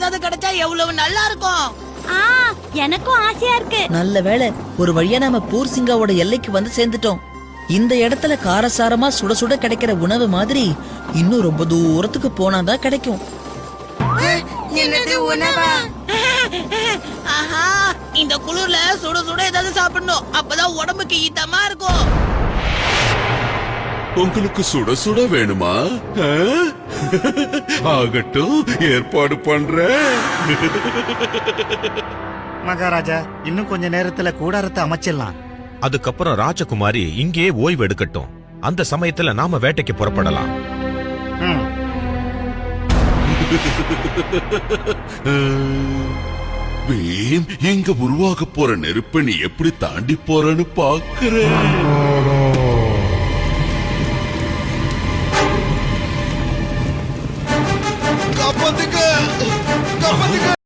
ஏதாவது கிடைச்சா எவ்வளவு நல்லா இருக்கும். எனக்கும் ஆசையா இருக்கு. நல்ல வேளை ஒரு வழியா நாம பூர்சிங்காவோட எல்லைக்கு வந்து சேர்ந்துட்டோம். இந்த இடத்துல காரசாரமா சுட சுட கிடைக்கிற உணவு மாதிரி இன்னும் ரொம்ப தூரத்துக்கு போனாதான் கிடைக்கும். என்னது உணவா? ஆஹா, இந்த குளிர்ல சுட சுட ஏதாவது சாப்பிடணும். அப்பதான் உடம்புக்கு ஈத்தமா இருக்கும். உங்களுக்கு சுட சுட வேணுமா? ஆகட்டும், ஏற்பாடு பண்றேன். மகாராஜா, இன்னும் கொஞ்ச நேரத்துல கூடாரத்தை அமைச்சிடலாம். அதுக்கப்புறம் ராஜகுமாரி இங்கே ஓய்வு எடுக்கட்டும். அந்த சமயத்துல நாம வேட்டைக்கு புறப்படலாம். பீம், இங்க உருவாக போற நெருப்பை நீ எப்படி தாண்டி போறன்னு பாக்குறேன். காப்பாத்துங்க, காப்பாத்துங்க.